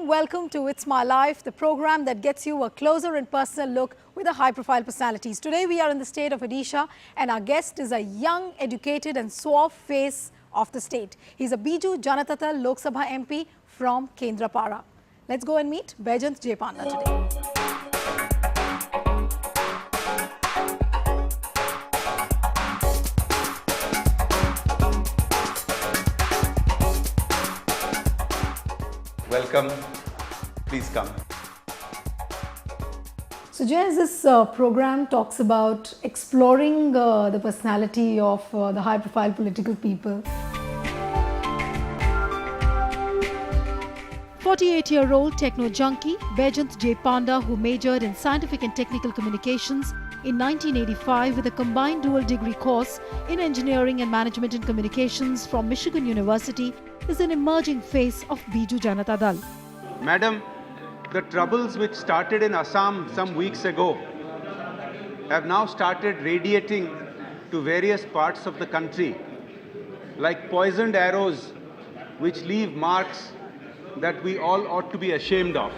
warm welcome to It's My Life, the program that gets you a closer and personal look with the high-profile personalities. Today we are in the state of Odisha and our guest is a young, educated and suave face of the state. He's a Biju Janata Dal Lok Sabha MP from Kendrapara. Let's go and meet Baijayant Panda today. Welcome. Please come. So, Jay, this program talks about exploring the personality of the high-profile political people. 48-year-old techno junkie Baijayant Panda, who majored in scientific and technical communications in 1985 with a combined dual degree course in engineering and management and communications from Michigan University, is an emerging face of Biju Janata Dal. Madam, the troubles which started in Assam some weeks ago have now started radiating to various parts of the country like poisoned arrows which leave marks that we all ought to be ashamed of.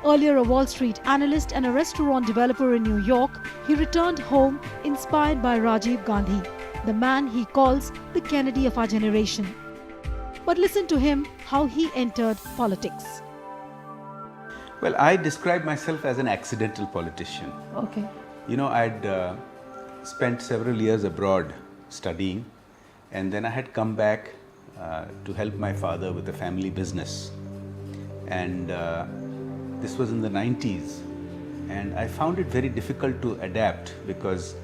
Earlier a Wall Street analyst and a restaurant developer in New York, he returned home inspired by Rajiv Gandhi, the man he calls the Kennedy of our generation. But listen to him how he entered politics. Well, I describe myself as an accidental politician. Okay. You know, I'd spent several years abroad studying, and then I had come back to help my father with a family business. And this was in the 90s, and I found it very difficult to adapt because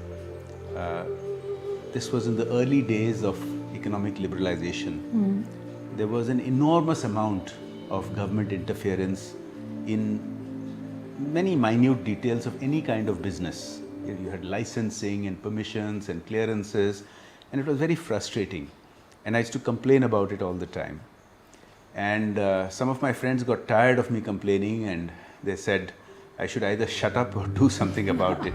this was in the early days of economic liberalization. There was an enormous amount of government interference in many minute details of any kind of business. You had licensing and permissions and clearances, and it was very frustrating. And I used to complain about it all the time. And some of my friends got tired of me complaining, and they said I should either shut up or do something about it.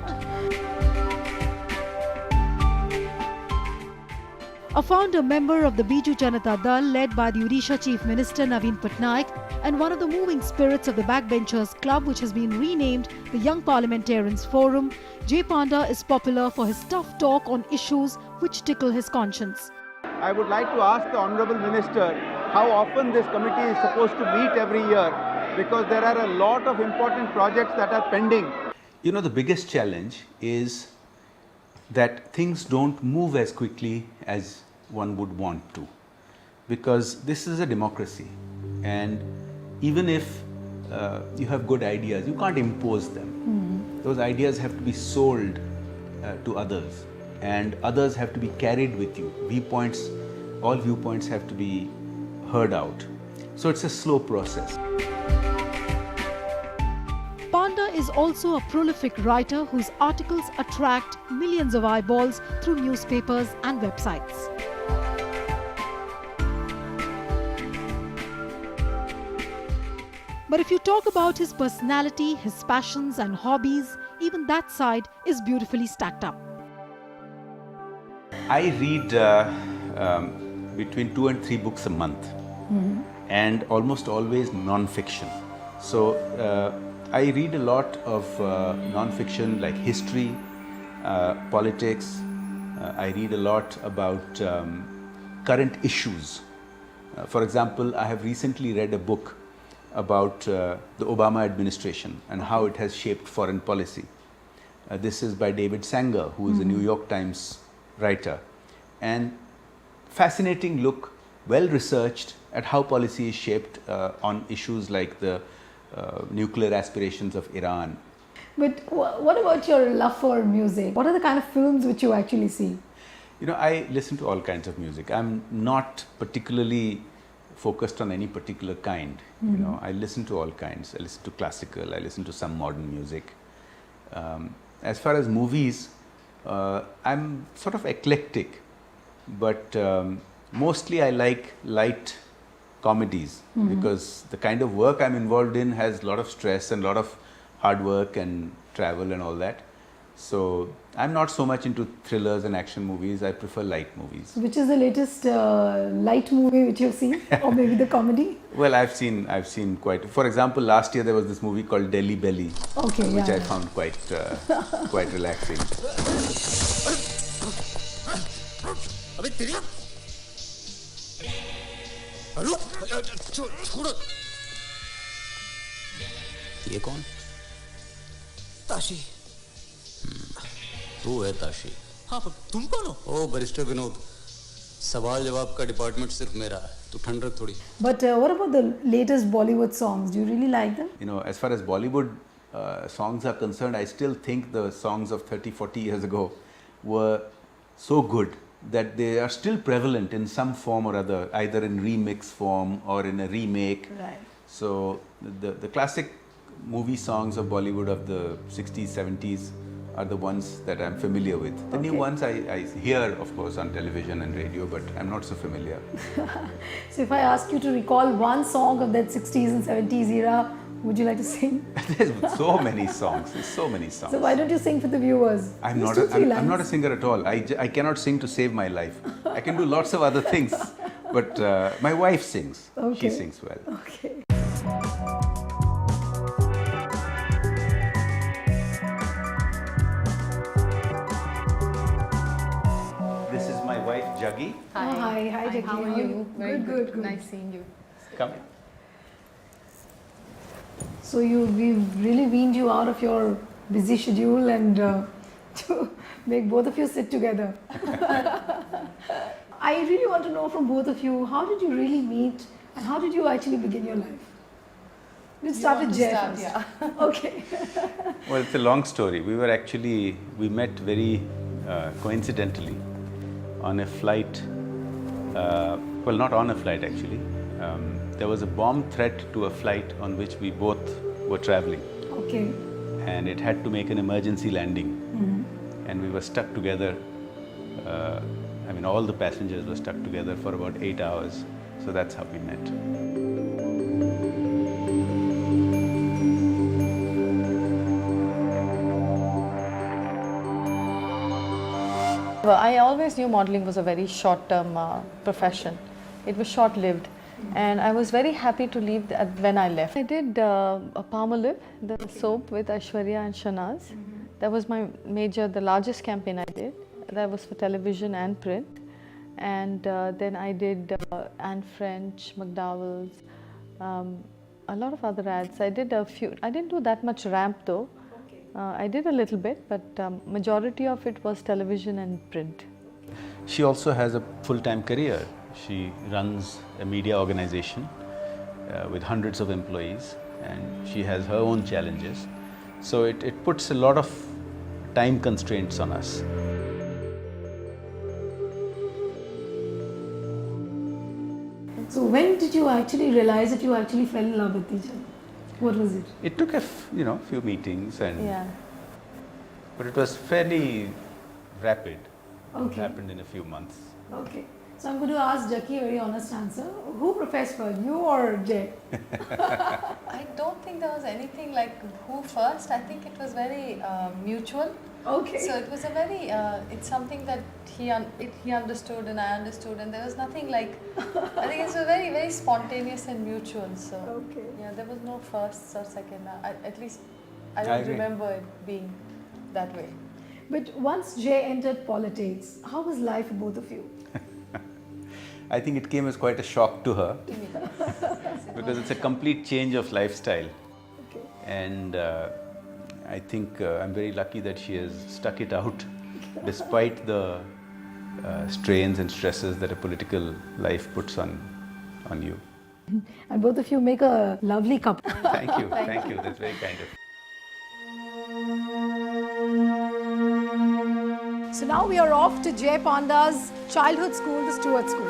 A founder member of the Biju Janata Dal led by the Odisha Chief Minister Naveen Patnaik and one of the moving spirits of the Backbenchers Club, which has been renamed the Young Parliamentarians Forum, J. Panda is popular for his tough talk on issues which tickle his conscience. I would like to ask the Honourable Minister how often this committee is supposed to meet every year, because there are a lot of important projects that are pending. You know, the biggest challenge is that things don't move as quickly as one would want to, because this is a democracy, and even if you have good ideas, you can't impose them. Those ideas have to be sold to others, and others have to be carried with you. All viewpoints have to be heard out. So it's a slow process. Panda is also a prolific writer whose articles attract millions of eyeballs through newspapers and websites. But if you talk about his personality, his passions and hobbies, even that side is beautifully stacked up. I read between 2 and 3 books a month, and almost always non-fiction. So I read a lot of non-fiction like history, politics. I read a lot about current issues. For example, I have recently read a book about the Obama administration and how it has shaped foreign policy. This is by David Sanger, who is a New York Times writer. And fascinating look, well researched at how policy is shaped on issues like the nuclear aspirations of Iran. But what about your love for music? What are the kind of films which you actually see? You know, I listen to all kinds of music. I'm not particularly focused on any particular kind. You know, I listen to all kinds. I listen to classical, I listen to some modern music. As far as movies, I'm sort of eclectic, but mostly I like light comedies because the kind of work I'm involved in has a lot of stress and a lot of hard work and travel and all that. So I'm not so much into thrillers and action movies. I prefer light movies. Which is the latest light movie which you've seen, or maybe the comedy? Well, I've seen quite. For example, last year there was this movie called Delhi Belly, Okay, which yeah. I found quite relaxing. अबे तेरी अरे छोड़ो ये कौन ताशी तू है ताशी हाँ पर तुम कौन हो ओ बैरिस्टर विनोद सवाल जवाब का डिपार्टमेंट सिर्फ मेरा है तू ठंड रख थोड़ी But what about the latest Bollywood songs? Do you really like them? You know, as far as Bollywood songs are concerned, I still think the songs of 30, 40 years ago were so good that they are still prevalent in some form or other, either in remix form or in a remake. Right. So the classic movie songs of Bollywood of the 60s, 70s are the ones that I'm familiar with. The new Okay. ones I hear, of course, on television and radio, but I'm not so familiar. So if I ask you to recall one song of that 60s and 70s era, would you like to sing? There's so many songs. There's so many songs. So why don't you sing for the viewers? I'm Just not, 2-3 I'm lines. not a singer at all. I cannot sing to save my life. I can do lots of other things. But my wife sings. Okay. She sings well. Okay. This is my wife, Jaggi. Hi, Jackie. How are you? Very Good. Nice seeing you. Come. So we've really weaned you out of your busy schedule and to make both of you sit together. I really want to know from both of you, how did you really meet and how did you actually begin your life? Let's start with Jay first. Yeah. Okay. Well, it's a long story. We met very coincidentally on a flight, well, not on a flight actually. There was a bomb threat to a flight on which we both were traveling, Okay. and it had to make an emergency landing. And we were stuck together. I mean, all the passengers were stuck together for about 8 hours. So that's how we met. Well, I always knew modeling was a very short-term profession. It was short-lived, and I was very happy to leave when I left. I did a Palmolive, the soap with Aishwarya and Shanaz. That was my the largest campaign I did. That was for television and print. And then I did Anne French, McDowell's, a lot of other ads. I did a few. I didn't do that much ramp though. I did a little bit, but majority of it was television and print. She also has a full-time career. She runs a media organization with hundreds of employees, and she has her own challenges. So it puts a lot of time constraints on us. So when did you actually realize that you actually fell in love with each other? What was it? It took a few meetings, and Yeah. but it was fairly rapid. It Okay. happened in a few months. Okay. So I'm going to ask Jackie a very honest answer. Who professed first, you or Jay? I don't think there was anything like who first. I think it was very mutual. Okay. So it was a very, it's something that he understood and I understood, and there was nothing like, I think it's a very, very spontaneous and mutual. So Okay. yeah, there was no first or second. At least I I don't agree. remember it being that way. But once Jay entered politics, how was life for both of you? I think it came as quite a shock to her because it's a complete change of lifestyle. Okay. And I think I'm very lucky that she has stuck it out despite the strains and stresses that a political life puts on you. And both of you make a lovely couple. Thank you, thank you. That's very kind of you. So now we are off to Jay Panda's childhood school, the Stewart School.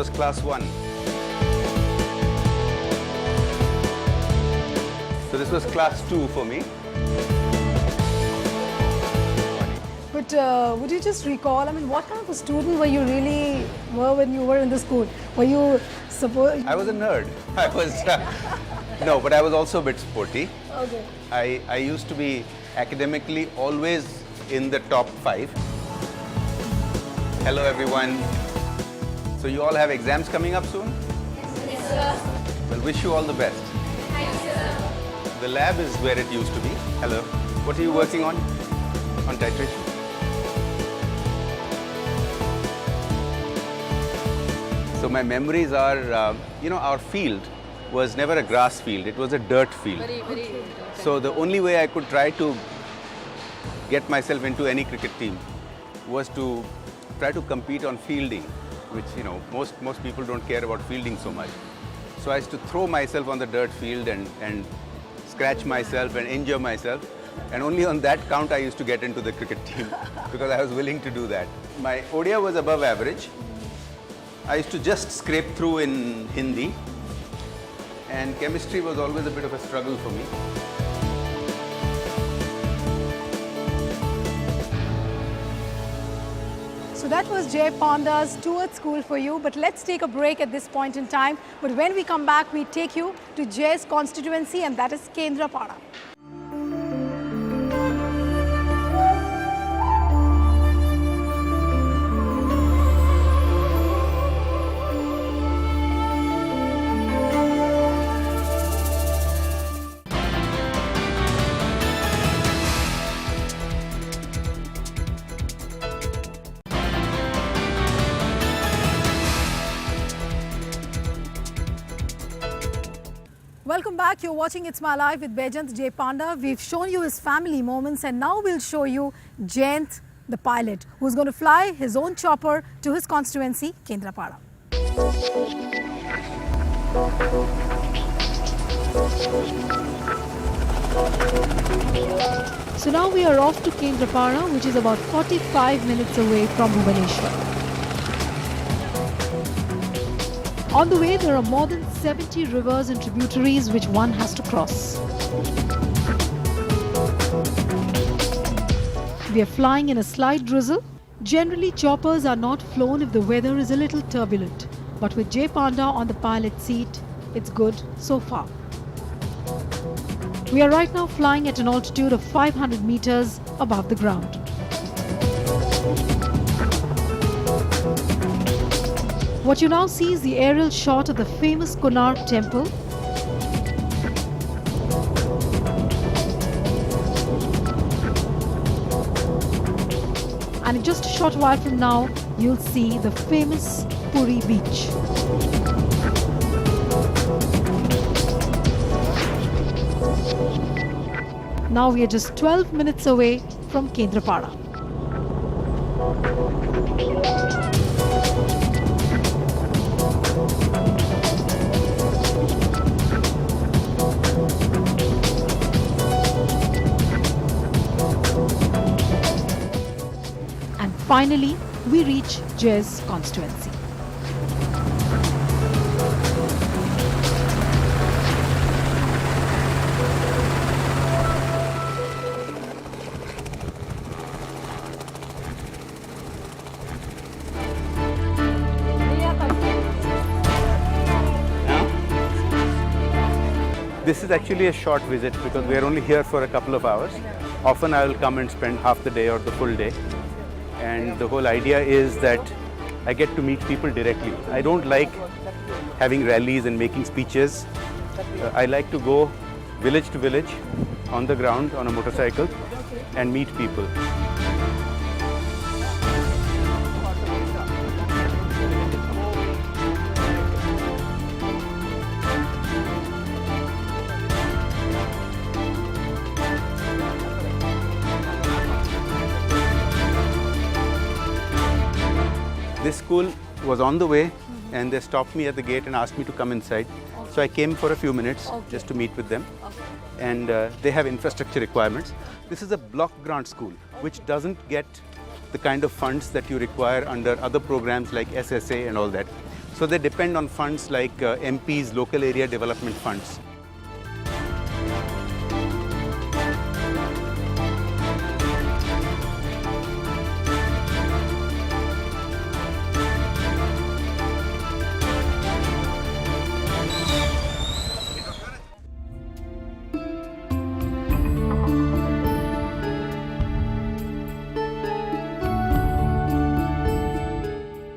was class 1. So this was class 2 for me. But would you just recall, I mean, what kind of a student were you really when you were in the school? Were you supposed... I was a nerd. I was, no, but I was also a bit sporty. Okay. I used to be academically always in the top 5. Hello everyone. So you all have exams coming up soon? Yes, sir. Well, wish you all the best. Thank you, sir. The lab is where it used to be. Hello. What are you working on? On titration? So my memories are, our field was never a grass field, it was a dirt field. Very. So the only way I could try to get myself into any cricket team was to try to compete on fielding, which, most people don't care about fielding so much. So I used to throw myself on the dirt field and scratch myself and injure myself. And only on that count I used to get into the cricket team because I was willing to do that. My ODI was above average. I used to just scrape through in Hindi, and chemistry was always a bit of a struggle for me. So that was Jay Panda's tour at school for you, but let's take a break at this point in time. But when we come back, we take you to Jay's constituency, and that is Kendrapada. Welcome back. You're watching It's My Life with Baijayant Jay Panda. We've shown you his family moments, and now we'll show you Jayant, the pilot, who's going to fly his own chopper to his constituency, Kendrapada. So now we are off to Kendrapada, which is about 45 minutes away from Bhubaneswar. On the way, there are more than 70 rivers and tributaries which one has to cross. We are flying in a slight drizzle. Generally, choppers are not flown if the weather is a little turbulent. But with Jay Panda on the pilot seat, it's good so far. We are right now flying at an altitude of 500 meters above the ground. What you now see is the aerial shot of the famous Konark temple. And in just a short while from now, you'll see the famous Puri beach. Now we are just 12 minutes away from Kendrapada. Finally, we reach Jay's constituency. This is actually a short visit because we are only here for a couple of hours. Often I will come and spend half the day or the full day. And the whole idea is that I get to meet people directly. I don't like having rallies and making speeches. I like to go village to village on the ground on a motorcycle and meet people. This school was on the way and they stopped me at the gate and asked me to come inside. So I came for a few minutes just to meet with them. And they have infrastructure requirements. This is a block grant school which doesn't get the kind of funds that you require under other programs like SSA and all that. So So they depend on funds like MPs, local area development funds.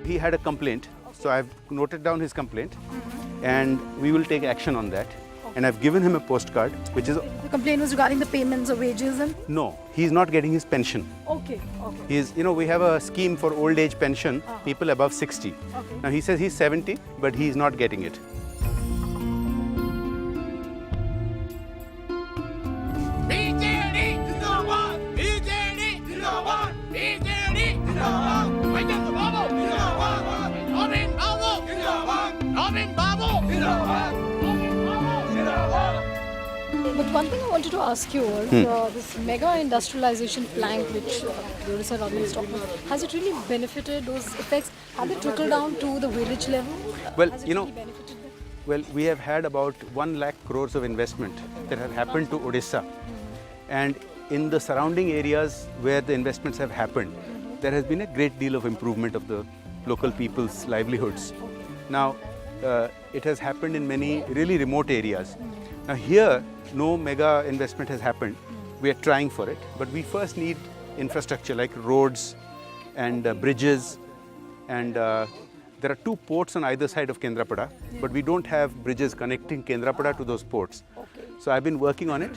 He had a complaint, so I've noted down his complaint, and we will take action on that. And I've given him a postcard, which is The complaint was regarding the payments of wages and... no, he's not getting his pension. Okay, okay. He's, we have a scheme for old age pension, people above 60. Okay. Now he says he's 70, but he's not getting it. But one thing I wanted to ask you was this mega industrialization plank which Odisha government is talking about, has it really benefited those effects? Have they trickled down to the village level? Well, has it you know, really benefited them? Well, we have had about 1 lakh crores of investment that have happened to Odisha. And in the surrounding areas where the investments have happened, there has been a great deal of improvement of the local people's livelihoods. Now, it has happened in many really remote areas. Now here, no mega investment has happened. We are trying for it, but we first need infrastructure like roads and bridges, and there are 2 ports on either side of Kendrapada, but we don't have bridges connecting Kendrapada to those ports. So I've been working on it.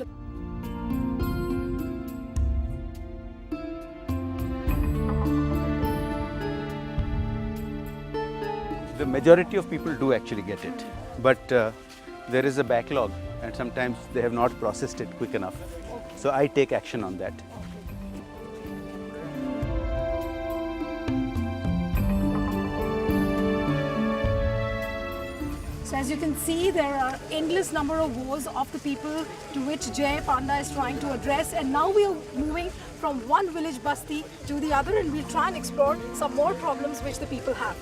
The majority of people do actually get it, but there is a backlog and sometimes they have not processed it quick enough. So I take action on that. So as you can see, there are endless number of woes of the people to which Panda is trying to address, and now we are moving from one village basti to the other, and we'll try and explore some more problems which the people have.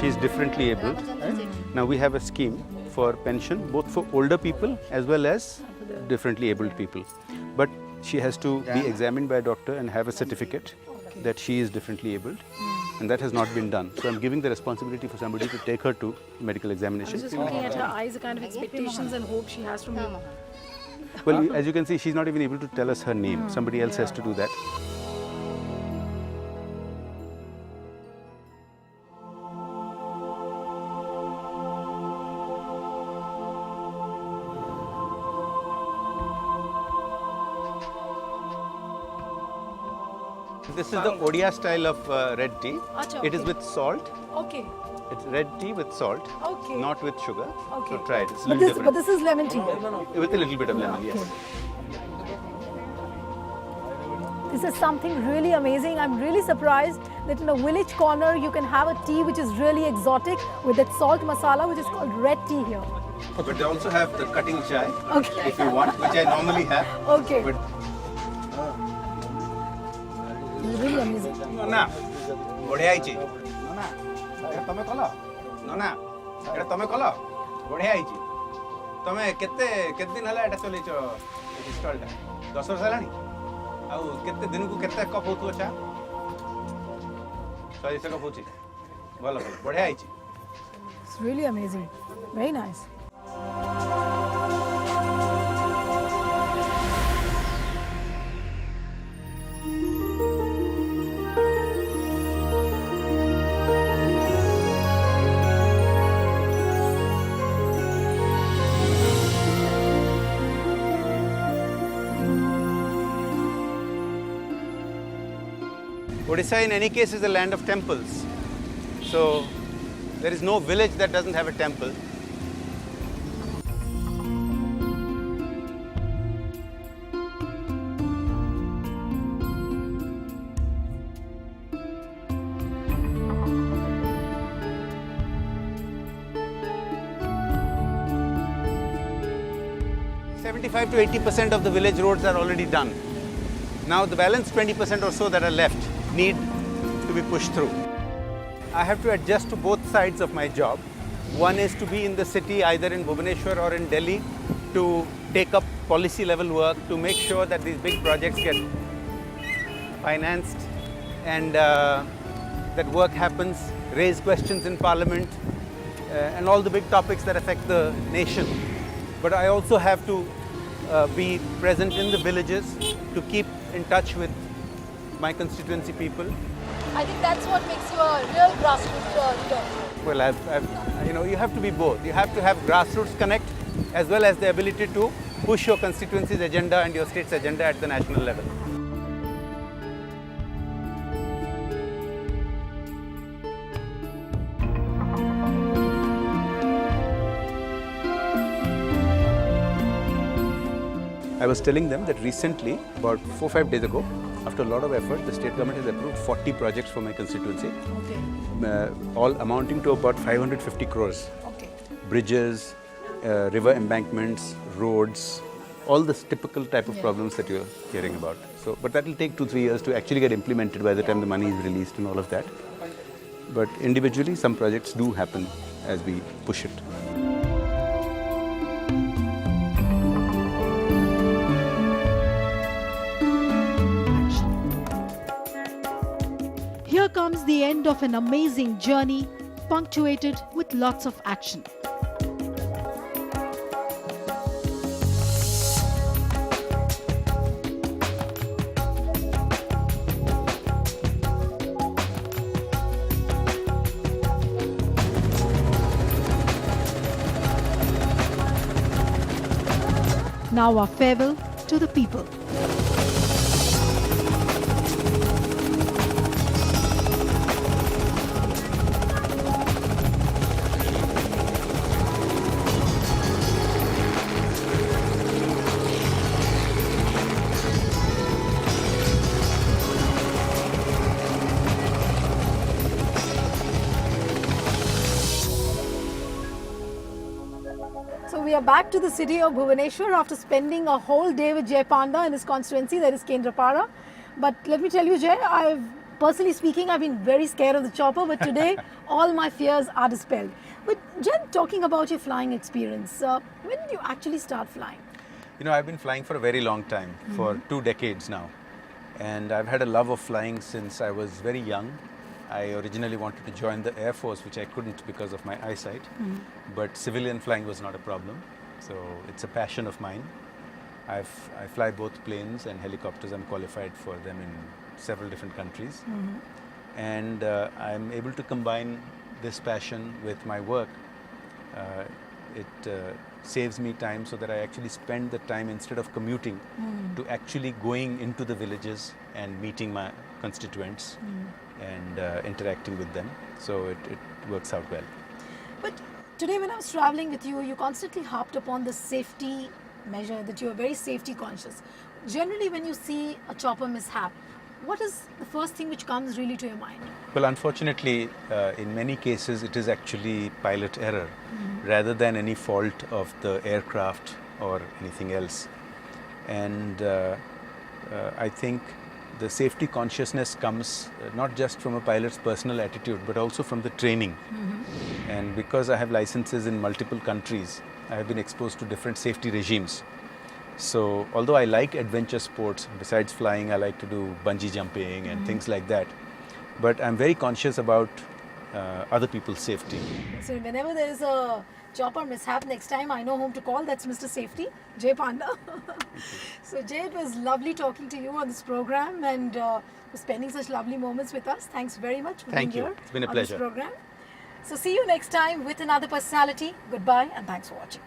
She is differently abled. Now we have a scheme for pension both for older people as well as differently abled people. But she has to be examined by a doctor and have a certificate that she is differently abled. And that has not been done. So I'm giving the responsibility for somebody to take her to medical examination. Just looking at her eyes, the kind of expectations and hope she has from me. Well, as you can see, she's not even able to tell us her name. Somebody else has to do that. This is the Odia style of red tea. Acha, It is okay. with salt. Okay. It's red tea with salt, Okay. not with sugar. Okay. So try it. It's a But little this, different. this is lemon tea. With a little bit of lemon, yes. This is something really amazing. I'm really surprised that in a village corner you can have a tea which is really exotic with that salt masala which is called red tea here. But they also have the cutting chai, Okay. if you want, which I normally have. Okay. But It's really amazing. Nona, बढ़िया आइची. Nona, एटा तमे कलो. Nona, एटा तमे कलो. बढ़िया आइची. तमे केते दिन हला एटा चलेचो स्टॉलटा? 10 वर्ष हलानी. आउ केते दिन को केते कप होतु चा? 100 कप होची. भलो बढ़िया आइची. It's really amazing. Very nice. Odisha in any case is a land of temples. So there is no village that doesn't have a temple. 75 to 80% of the village roads are already done. Now the balance 20% or so that are left need to be pushed through. I have to adjust to both sides of my job. One is to be in the city, either in Bhubaneswar or in Delhi, to take up policy level work to make sure that these big projects get financed and that work happens, raise questions in Parliament and all the big topics that affect the nation. But I also have to be present in the villages to keep in touch with my constituency people. I think that's what makes you a real grassroots leader. Well, you have to be both. You have to have grassroots connect as well as the ability to push your constituency's agenda and your state's agenda at the national level. I was telling them that recently, about 4 or 5 days ago, after a lot of effort, the state government has approved 40 projects for my constituency, all amounting to about 550 crores. Okay. Bridges, river embankments, roads, all the typical type of problems that you're hearing about. So, but that will take 2-3 years to actually get implemented by the time the money is released and all of that. But individually, some projects do happen as we push it. Here comes the end of an amazing journey, punctuated with lots of action. Now our farewell to the people. So we are back to the city of Bhubaneswar after spending a whole day with Jay Panda in his constituency, that is Kendrapara. But let me tell you, Jay, personally speaking, I've been very scared of the chopper, but today all my fears are dispelled. But Jay, talking about your flying experience, when did you actually start flying? You know, I've been flying for a very long time, for 2 decades now. And I've had a love of flying since I was very young. I originally wanted to join the Air Force, which I couldn't because of my eyesight. But civilian flying was not a problem. So it's a passion of mine. I fly both planes and helicopters. I'm qualified for them in several different countries. And I'm able to combine this passion with my work. It saves me time so that I actually spend the time, instead of commuting, to actually going into the villages and meeting my constituents and interacting with them. So it works out well. But today when I was traveling with you, you constantly harped upon the safety measure, that you are very safety conscious. Generally, when you see a chopper mishap, what is the first thing which comes really to your mind? Well, unfortunately, in many cases, it is actually pilot error rather than any fault of the aircraft or anything else. And I think the safety consciousness comes not just from a pilot's personal attitude, but also from the training. And because I have licenses in multiple countries, I have been exposed to different safety regimes. So although I like adventure sports, besides flying, I like to do bungee jumping and things like that. But I'm very conscious about other people's safety. So whenever there is a chopper mishap, next time I know whom to call. That's Mr. Safety, Jay Panda. So Jay, it was lovely talking to you on this program and for spending such lovely moments with us. Thanks very much for being here. Thank you. It's been a on pleasure. This program. So see you next time with another personality. Goodbye and thanks for watching.